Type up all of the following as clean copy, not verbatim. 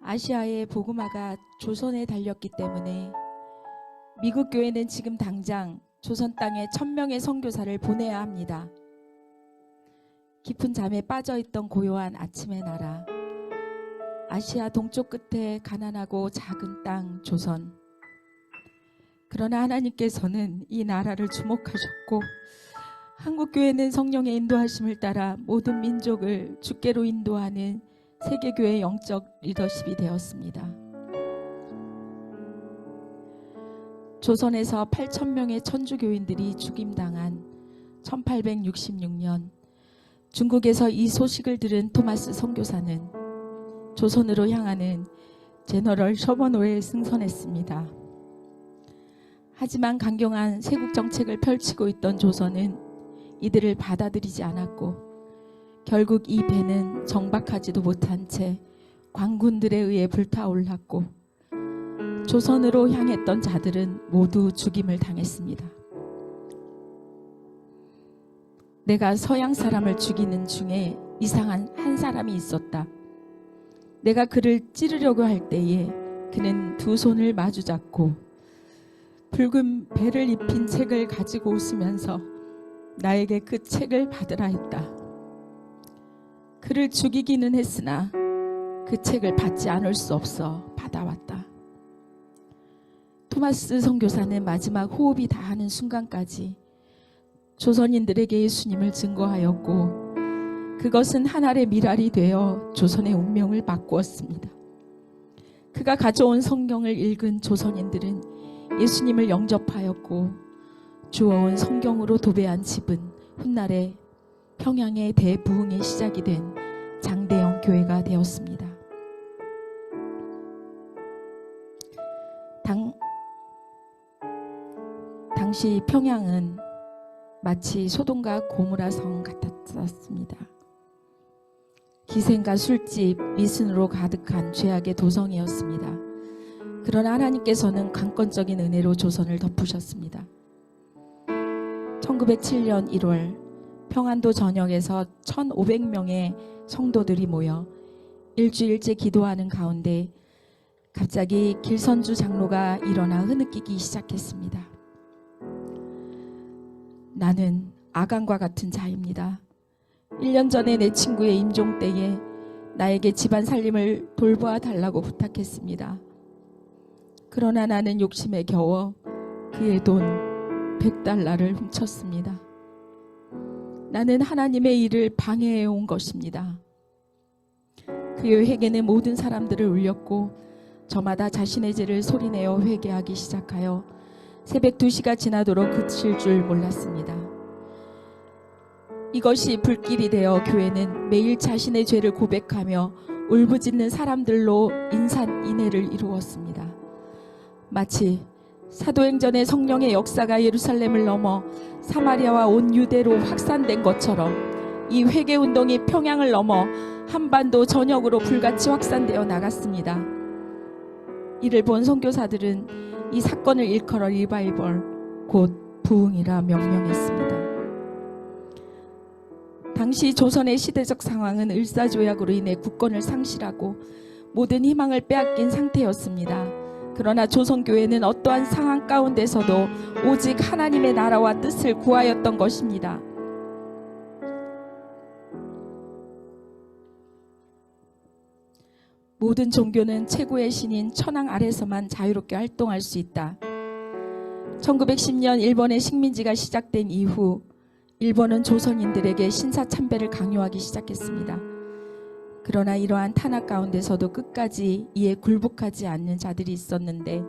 아시아의 복음화가 조선에 달렸기 때문에 미국 교회는 지금 당장 조선 땅에 1000명의 선교사를 보내야 합니다. 깊은 잠에 빠져있던 고요한 아침의 나라, 아시아 동쪽 끝에 가난하고 작은 땅 조선. 그러나 하나님께서는 이 나라를 주목하셨고 한국교회는 성령의 인도하심을 따라 모든 민족을 주께로 인도하는 세계교회의 영적 리더십이 되었습니다. 조선에서 8,000명의 천주교인들이 죽임당한 1866년 중국에서 이 소식을 들은 토마스 선교사는 조선으로 향하는 제너럴 셔번호에 승선했습니다. 하지만 강경한 세국 정책을 펼치고 있던 조선은 이들을 받아들이지 않았고 결국 이 배는 정박하지도 못한 채 광군들에 의해 불타올랐고 조선으로 향했던 자들은 모두 죽임을 당했습니다. 내가 서양 사람을 죽이는 중에 이상한 한 사람이 있었다. 내가 그를 찌르려고 할 때에 그는 두 손을 마주 잡고 붉은 배를 입힌 책을 가지고 웃으면서 나에게 그 책을 받으라 했다. 그를 죽이기는 했으나 그 책을 받지 않을 수 없어 받아왔다. 토마스 선교사는 마지막 호흡이 다하는 순간까지 조선인들에게 예수님을 증거하였고 그것은 하늘의 미랄이 되어 조선의 운명을 바꾸었습니다. 그가 가져온 성경을 읽은 조선인들은 예수님을 영접하였고 주워온 성경으로 도배한 집은 훗날에 평양의 대부흥의 시작이 된 장대영 교회가 되었습니다. 당시 평양은 마치 소돔과 고모라 성 같았습니다. 기생과 술집, 미순으로 가득한 죄악의 도성이었습니다. 그러나 하나님께서는 강권적인 은혜로 조선을 덮으셨습니다. 1907년 1월 평안도 전역에서 1,500명의 성도들이 모여 일주일째 기도하는 가운데 갑자기 길선주 장로가 일어나 흐느끼기 시작했습니다. 나는 아간과 같은 자입니다. 1년 전에 내 친구의 임종 때에 나에게 집안 살림을 돌보아 달라고 부탁했습니다. 그러나 나는 욕심에 겨워 그의 돈 100달러를 훔쳤습니다. 나는 하나님의 일을 방해해 온 것입니다. 그의 회개는 모든 사람들을 울렸고 저마다 자신의 죄를 소리내어 회개하기 시작하여 새벽 2시가 지나도록 그칠 줄 몰랐습니다. 이것이 불길이 되어 교회는 매일 자신의 죄를 고백하며 울부짖는 사람들로 인산인해를 이루었습니다. 마치 사도행전의 성령의 역사가 예루살렘을 넘어 사마리아와 온 유대로 확산된 것처럼 이 회개운동이 평양을 넘어 한반도 전역으로 불같이 확산되어 나갔습니다. 이를 본 선교사들은 이 사건을 일컬어 리바이벌, 곧 부흥이라 명명했습니다. 당시 조선의 시대적 상황은 을사조약으로 인해 국권을 상실하고 모든 희망을 빼앗긴 상태였습니다. 그러나 조선교회는 어떠한 상황 가운데서도 오직 하나님의 나라와 뜻을 구하였던 것입니다. 모든 종교는 최고의 신인 천황 아래서만 자유롭게 활동할 수 있다. 1910년 일본의 식민지가 시작된 이후 일본은 조선인들에게 신사참배를 강요하기 시작했습니다. 그러나 이러한 탄압 가운데서도 끝까지 이에 굴복하지 않는 자들이 있었는데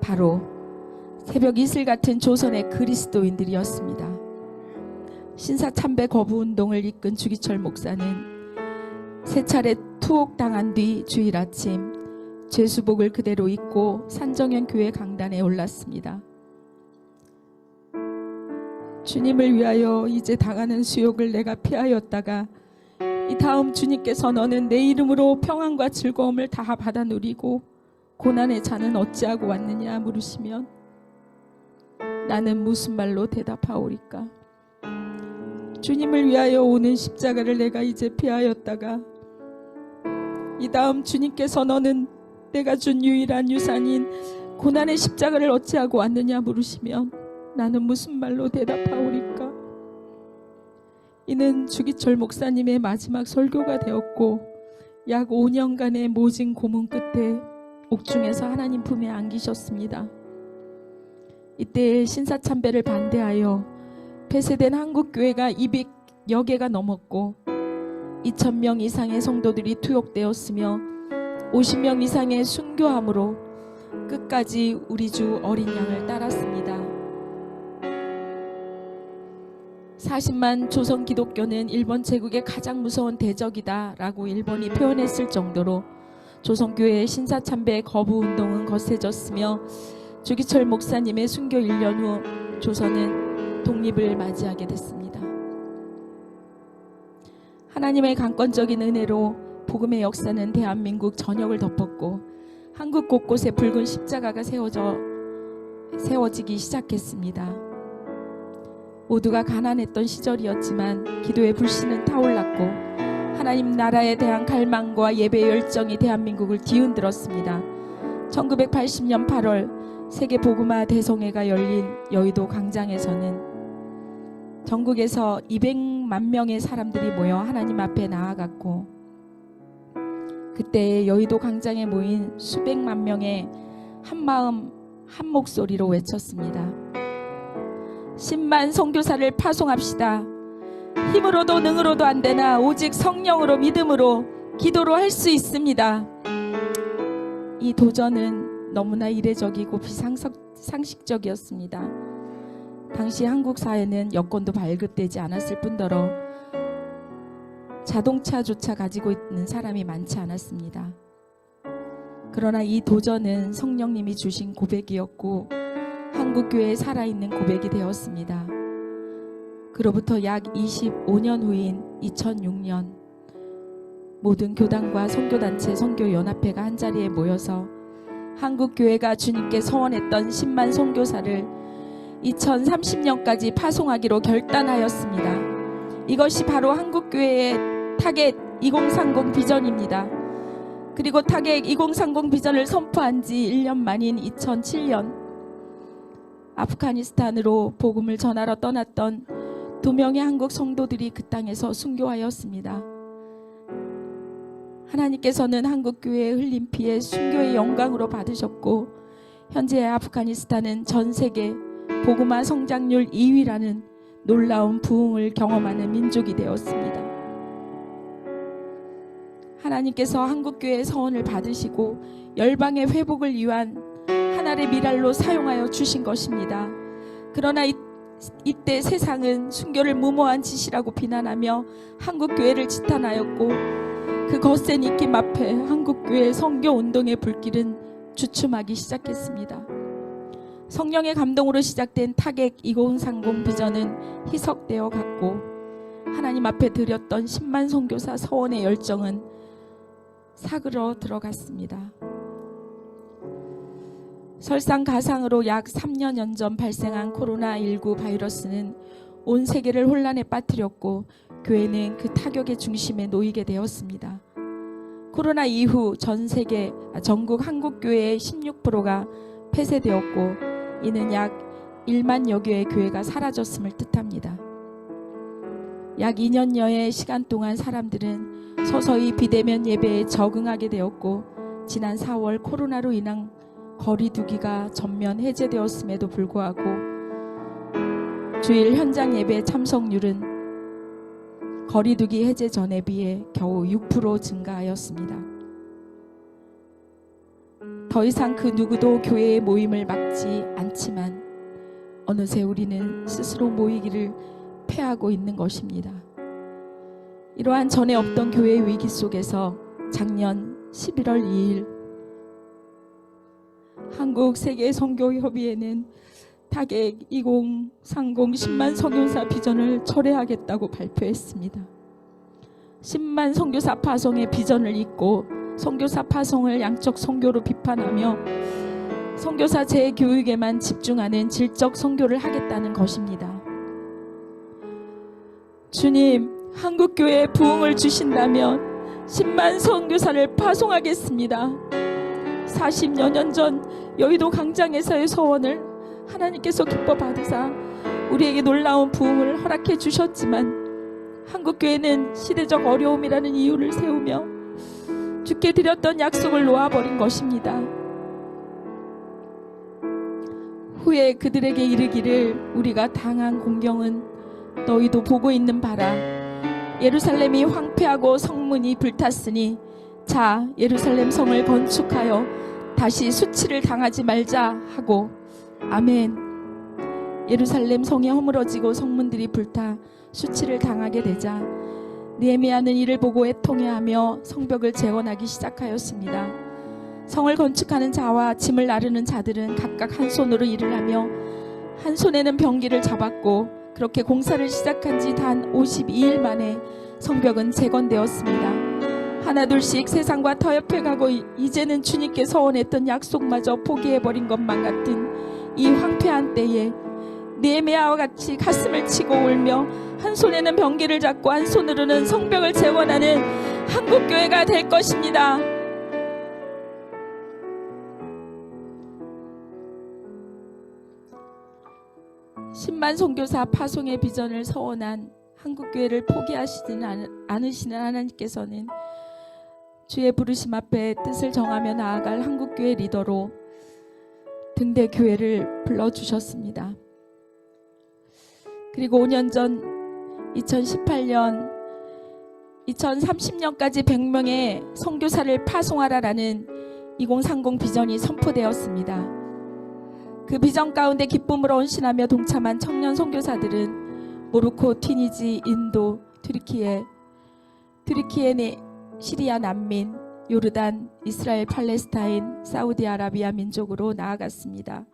바로 새벽 이슬 같은 조선의 그리스도인들이었습니다. 신사참배 거부운동을 이끈 주기철 목사는 세 차례 투옥당한 뒤 주일 아침 죄수복을 그대로 입고 산정현 교회 강단에 올랐습니다. 주님을 위하여 이제 당하는 수욕을 내가 피하였다가 이 다음 주님께서 너는 내 이름으로 평안과 즐거움을 다 받아 누리고 고난의 잔은 어찌하고 왔느냐 물으시면 나는 무슨 말로 대답하오리까? 주님을 위하여 오는 십자가를 내가 이제 피하였다가 이 다음 주님께서 너는 내가 준 유일한 유산인 고난의 십자가를 어찌하고 왔느냐 물으시면 나는 무슨 말로 대답하오리까? 이는 주기철 목사님의 마지막 설교가 되었고 약 5년간의 모진 고문 끝에 옥중에서 하나님 품에 안기셨습니다. 이때 신사참배를 반대하여 폐쇄된 한국교회가 200여 개가 넘었고 2,000명 이상의 성도들이 투옥되었으며 50명 이상의 순교함으로 끝까지 우리 주 어린 양을 따랐습니다. 40만 조선 기독교는 일본 제국의 가장 무서운 대적이다 라고 일본이 표현했을 정도로 조선교회의 신사참배 거부 운동은 거세졌으며 주기철 목사님의 순교 1년 후 조선은 독립을 맞이하게 됐습니다. 하나님의 강권적인 은혜로 복음의 역사는 대한민국 전역을 덮었고 한국 곳곳에 붉은 십자가가 세워지기 시작했습니다. 모두가 가난했던 시절이었지만 기도의 불씨는 타올랐고 하나님 나라에 대한 갈망과 예배의 열정이 대한민국을 뒤흔들었습니다. 1980년 8월 세계 복음화 대성회가 열린 여의도 광장에서는 전국에서 200만 명의 사람들이 모여 하나님 앞에 나아갔고 그때 여의도 광장에 모인 수백만 명의 한마음 한 목소리로 외쳤습니다. 10만 선교사를 파송합시다. 힘으로도 능으로도 안 되나 오직 성령으로 믿음으로 기도로 할 수 있습니다. 이 도전은 너무나 이례적이고 비상식적이었습니다. 당시 한국 사회는 여권도 발급되지 않았을 뿐더러 자동차조차 가지고 있는 사람이 많지 않았습니다. 그러나 이 도전은 성령님이 주신 고백이었고 한국교회에 살아있는 고백이 되었습니다. 그로부터 약 25년 후인 2006년 모든 교단과 선교단체 선교연합회가 한자리에 모여서 한국교회가 주님께 서원했던 10만 선교사를 2030년까지 파송하기로 결단하였습니다. 이것이 바로 한국교회의 타겟 2030 비전입니다. 그리고 타겟 2030 비전을 선포한 지 1년 만인 2007년 아프가니스탄으로 복음을 전하러 떠났던 2명의 한국 성도들이 그 땅에서 순교하였습니다. 하나님께서는 한국교회의 흘린 피에 순교의 영광으로 받으셨고 현재 아프가니스탄은 전 세계 복음화 성장률 2위라는 놀라운 부흥을 경험하는 민족이 되었습니다. 하나님께서 한국교회의 서원을 받으시고 열방의 회복을 위한 하나의 미랄로 사용하여 주신 것입니다. 그러나 이때 세상은 순교를 무모한 짓이라고 비난하며 한국교회를 지탄하였고 그 거센 입김 앞에 한국교회 선교운동의 불길은 주춤하기 시작했습니다. 성령의 감동으로 시작된 타겟 2030 비전은 희석되어 갔고 하나님 앞에 드렸던 10만 선교사 서원의 열정은 사그러 들어갔습니다. 설상가상으로 약 3년 전 발생한 코로나19 바이러스는 온 세계를 혼란에 빠뜨렸고 교회는 그 타격의 중심에 놓이게 되었습니다. 코로나 이후 전국 한국교회의 16%가 폐쇄되었고 이는 약 1만여 개의 교회가 사라졌음을 뜻합니다. 약 2년여의 시간 동안 사람들은 서서히 비대면 예배에 적응하게 되었고 지난 4월 코로나로 인한 거리두기가 전면 해제되었음에도 불구하고 주일 현장 예배 참석률은 거리두기 해제 전에 비해 겨우 6% 증가하였습니다. 더 이상 그 누구도 교회의 모임을 막지 않지만 어느새 우리는 스스로 모이기를 패하고 있는 것입니다. 이러한 전에 없던 교회의 위기 속에서 작년 11월 2일 한국세계선교협의회는 타겟 2030 10만 선교사 비전을 철회하겠다고 발표했습니다. 10만 선교사 파송의 비전을 잇고 선교사 파송을 양적 선교로 비판하며 선교사 재교육에만 집중하는 질적 선교를 하겠다는 것입니다. 주님, 한국교회에 부흥을 주신다면 10만 선교사를 파송하겠습니다. 40여 년 전 여의도 광장에서의 소원을 하나님께서 기뻐 받으사 우리에게 놀라운 부흥을 허락해 주셨지만 한국교회는 시대적 어려움이라는 이유를 세우며 주께 드렸던 약속을 놓아버린 것입니다. 후에 그들에게 이르기를 우리가 당한 공경은 너희도 보고 있는 바라. 예루살렘이 황폐하고 성문이 불탔으니 자 예루살렘 성을 건축하여 다시 수치를 당하지 말자 하고 아멘. 예루살렘 성이 허물어지고 성문들이 불타 수치를 당하게 되자 느헤미야는 이를 보고 애통해하며 성벽을 재건하기 시작하였습니다. 성을 건축하는 자와 짐을 나르는 자들은 각각 한 손으로 일을 하며 한 손에는 병기를 잡았고 그렇게 공사를 시작한 지 단 52일 만에 성벽은 재건되었습니다. 하나둘씩 세상과 터협해 가고 이제는 주님께 서원했던 약속마저 포기해버린 것만 같은 이 황폐한 때에 느헤미야와 같이 가슴을 치고 울며 한 손에는 병기를 잡고 한 손으로는 성벽을 재건하는 한국교회가 될 것입니다. (10만) 선교사 파송의 비전을 서원한 한국교회를 포기하시지는 않으시는 하나님께서는 주의 부르심 앞에 뜻을 정하며 나아갈 한국교회 리더로 등대교회를 불러주셨습니다. 그리고 5년 전 2018년 2030년까지 100명의 선교사를 파송하라라는 2030 비전이 선포되었습니다. 그 비전 가운데 기쁨으로 헌신하며 동참한 청년 선교사들은 모로코, 튀니지, 인도, 튀르키예, 시리아 난민, 요르단, 이스라엘, 팔레스타인, 사우디아라비아 민족으로 나아갔습니다.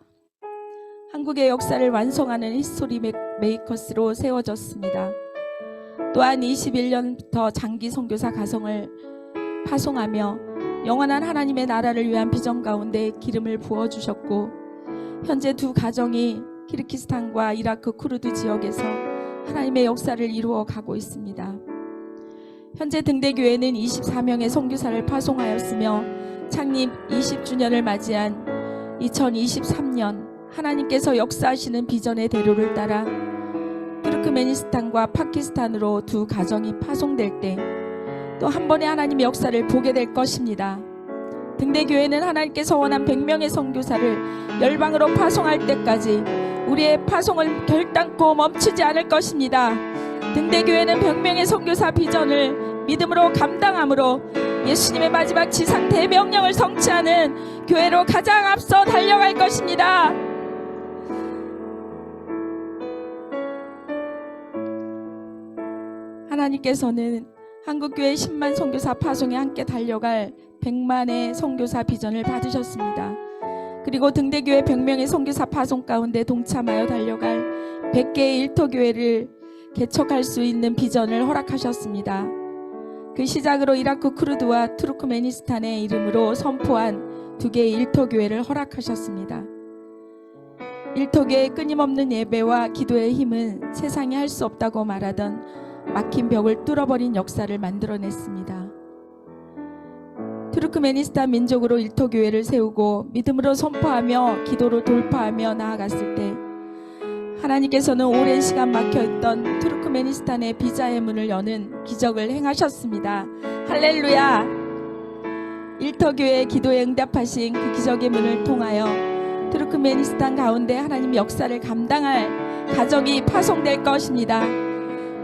한국의 역사를 완성하는 히스토리 메이커스로 세워졌습니다. 또한 21년부터 장기 선교사 가성을 파송하며 영원한 하나님의 나라를 위한 비전 가운데 기름을 부어주셨고 현재 두 가정이 키르기스탄과 이라크 쿠르드 지역에서 하나님의 역사를 이루어 가고 있습니다. 현재 등대교회는 24명의 선교사를 파송하였으며 창립 20주년을 맞이한 2023년 하나님께서 역사하시는 비전의 대로를 따라 투르크메니스탄과 파키스탄으로 두 가정이 파송될 때 또 한 번의 하나님의 역사를 보게 될 것입니다. 등대교회는 하나님께서 원한 100명의 선교사를 열방으로 파송할 때까지 우리의 파송을 결단코 멈추지 않을 것입니다. 등대교회는 100명의 선교사 비전을 믿음으로 감당함으로 예수님의 마지막 지상 대명령을 성취하는 교회로 가장 앞서 달려갈 것입니다. 하나님께서는 한국교회 10만 선교사 파송에 함께 달려갈 100만의 선교사 비전을 받으셨습니다. 그리고 등대교회 100명의 선교사 파송 가운데 동참하여 달려갈 100개의 일터교회를 개척할 수 있는 비전을 허락하셨습니다. 그 시작으로 이라크 쿠르드와 투르크메니스탄의 이름으로 선포한 2개의 일터교회를 허락하셨습니다. 일터교회의 끊임없는 예배와 기도의 힘은 세상이 할 수 없다고 말하던 막힌 벽을 뚫어버린 역사를 만들어냈습니다. 투르크메니스탄 민족으로 일터교회를 세우고 믿음으로 선포하며 기도로 돌파하며 나아갔을 때 하나님께서는 오랜 시간 막혀있던 투르크메니스탄의 비자의 문을 여는 기적을 행하셨습니다. 할렐루야! 일터교회의 기도에 응답하신 그 기적의 문을 통하여 투르크메니스탄 가운데 하나님의 역사를 감당할 가정이 파송될 것입니다.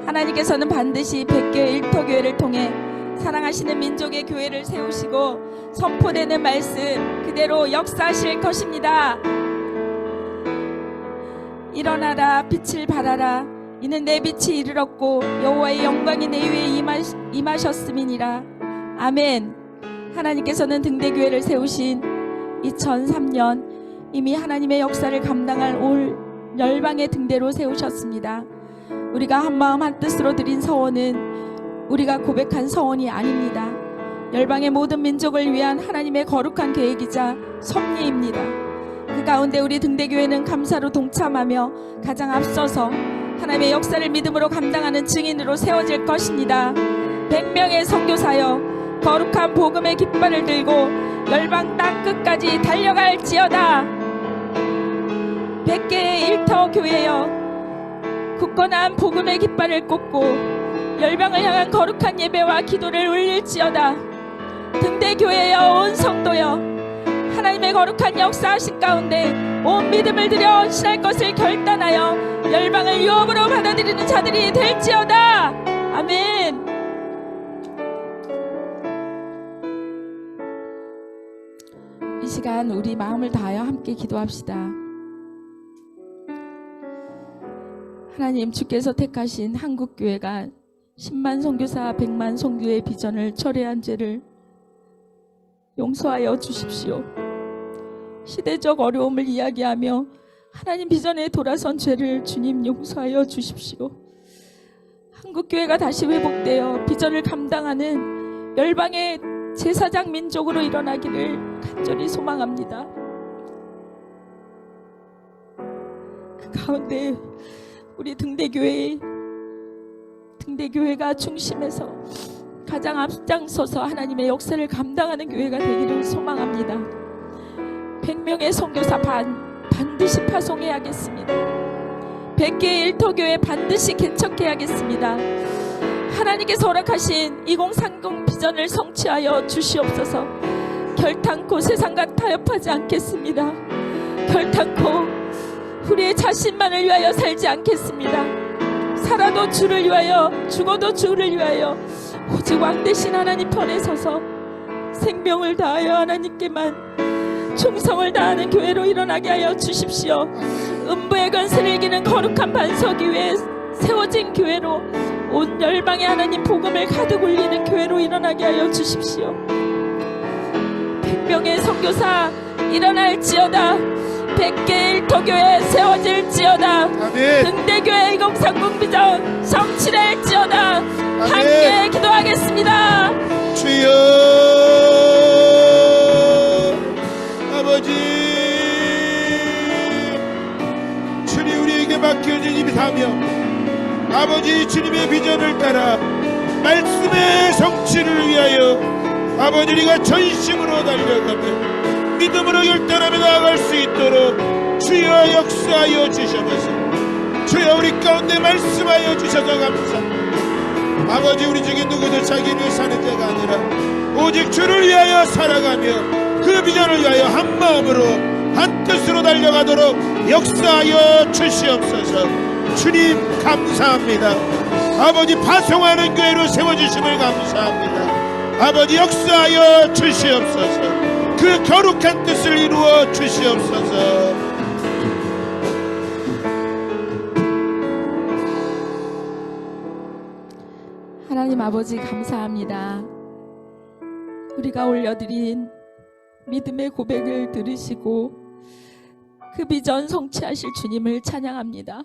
하나님께서는 반드시 100개의 일터교회를 통해 사랑하시는 민족의 교회를 세우시고 선포되는 말씀 그대로 역사하실 것입니다. 일어나라 빛을 발하라 이는 내 빛이 이르렀고 여호와의 영광이 내 위에 임하셨음이니라. 아멘. 하나님께서는 등대교회를 세우신 2003년 이미 하나님의 역사를 감당할 올 열방의 등대로 세우셨습니다. 우리가 한마음 한뜻으로 드린 서원은 우리가 고백한 서원이 아닙니다. 열방의 모든 민족을 위한 하나님의 거룩한 계획이자 섭리입니다. 그 가운데 우리 등대교회는 감사로 동참하며 가장 앞서서 하나님의 역사를 믿음으로 감당하는 증인으로 세워질 것입니다. 100명의 선교사여 거룩한 복음의 깃발을 들고 열방 땅 끝까지 달려갈지어다. 100개의 일터 교회여, 굳건한 복음의 깃발을 꽂고 열방을 향한 거룩한 예배와 기도를 올릴지어다. 등대교회여, 온 성도여, 하나님의 거룩한 역사하신 가운데 온 믿음을 들여 헌신할 것을 결단하여 열방을 유업으로 받아들이는 자들이 될지어다. 아멘. 이 시간 우리 마음을 다하여 함께 기도합시다. 하나님, 주께서 택하신 한국교회가 10만 선교사 100만 선교의 비전을 철회한 죄를 용서하여 주십시오. 시대적 어려움을 이야기하며 하나님 비전에 돌아선 죄를 주님 용서하여 주십시오. 한국교회가 다시 회복되어 비전을 감당하는 열방의 제사장 민족으로 일어나기를 간절히 소망합니다. 그 가운데 우리 등대교회가 중심에서 가장 앞장서서 하나님의 역사를 감당하는 교회가 되기를 소망합니다. 100명의 선교사 반드시 파송해야겠습니다. 100개의 일터교회 반드시 개척해야겠습니다. 하나님께서 허락하신 2030 비전을 성취하여 주시옵소서. 결탄코 세상과 타협하지 않겠습니다. 결탄코 우리의 자신만을 위하여 살지 않겠습니다. 살아도 주를 위하여, 죽어도 주를 위하여 오직 왕 되신 하나님 편에 서서 생명을 다하여 하나님께만 충성을 다하는 교회로 일어나게 하여 주십시오. 음부의 권세를 이기는 거룩한 반석 위에 세워진 교회로 온 열방의 하나님 복음을 가득 올리는 교회로 일어나게 하여 주십시오. 100명의 선교사 일어날지어다. 100개의 일터교회 세워질지어다. 아멘. 등대교회 2030 비전 성취될지어다. 아멘. 함께 기도하겠습니다. 주여, 아버지, 주님 우리에게 맡겨진 이 사명, 아버지 주님의 비전을 따라 말씀의 성취를 위하여 아버지 우리가 전심으로 달려가며 믿음으로 결단하며 나아갈 수 있도록 주여 역사하여 주셔서 주여 우리 가운데 말씀하여 주셔서 감사합니다. 아버지, 우리 중에 누구도 자기를 위해 사는 자가 아니라 오직 주를 위하여 살아가며 그 비전을 위하여 한 마음으로 한 뜻으로 달려가도록 역사하여 주시옵소서. 주님 감사합니다. 아버지, 파송하는 교회로 세워주심을 감사합니다. 아버지, 역사하여 주시옵소서. 그 거룩한 뜻을 이루어 주시옵소서. 하나님 아버지, 감사합니다. 우리가 올려드린 믿음의 고백을 들으시고 그 비전 성취하실 주님을 찬양합니다.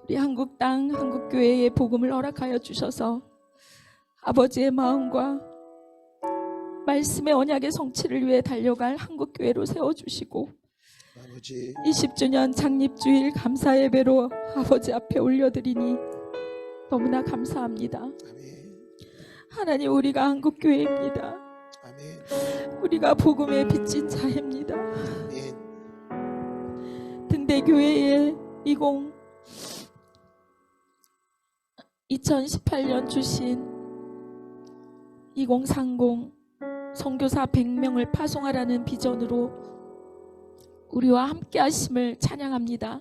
우리 한국 땅, 한국교회의 복음을 허락하여 주셔서 아버지의 마음과 말씀의 언약의 성취를 위해 달려갈 한국교회로 세워주시고 아버지, 20주년 창립주일 감사 예배로 아버지 앞에 올려드리니 너무나 감사합니다. 아멘. 하나님, 우리가 한국교회입니다. 아멘. 우리가 복음의 빚진 자입니다. 아멘. 등대교회의 2018년 주신 2030 선교사 100명을 파송하라는 비전으로 우리와 함께 하심을 찬양합니다.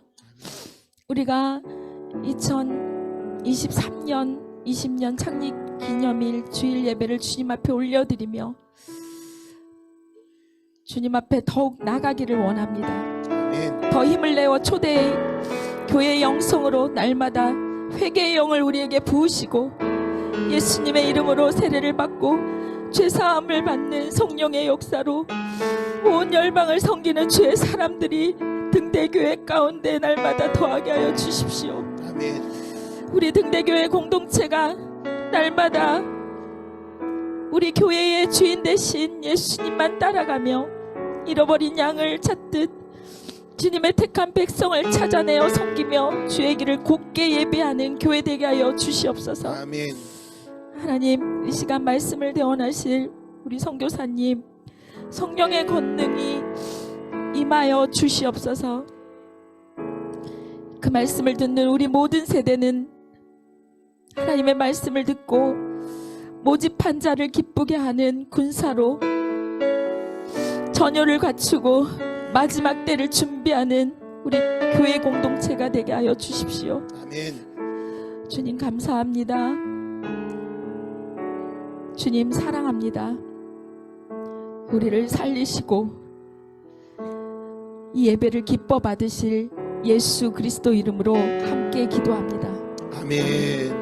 우리가 2023년 20년 창립 기념일 주일 예배를 주님 앞에 올려드리며 주님 앞에 더욱 나가기를 원합니다. 아멘. 더 힘을 내어 초대의 교회의 영성으로 날마다 회개의 영을 우리에게 부으시고 예수님의 이름으로 세례를 받고 죄사함을 받는 성령의 역사로 온 열방을 섬기는 주의 사람들이 등대교회 가운데 날마다 더하게 하여 주십시오. 아멘. 우리 등대교회 공동체가 날마다 우리 교회의 주인 되신 예수님만 따라가며 잃어버린 양을 찾듯 주님의 택한 백성을 찾아내어 섬기며 주의 길을 곧게 예배하는 교회 되게 하여 주시옵소서. 아멘. 하나님, 이 시간 말씀을 대원하실 우리 선교사님 성령의 권능이 임하여 주시옵소서. 그 말씀을 듣는 우리 모든 세대는 하나님의 말씀을 듣고 모집한 자를 기쁘게 하는 군사로 전열을 갖추고 마지막 때를 준비하는 우리 교회 공동체가 되게 하여 주십시오. 아멘. 주님 감사합니다. 주님 사랑합니다. 우리를 살리시고 이 예배를 기뻐 받으실 예수 그리스도 이름으로 함께 기도합니다. 아멘.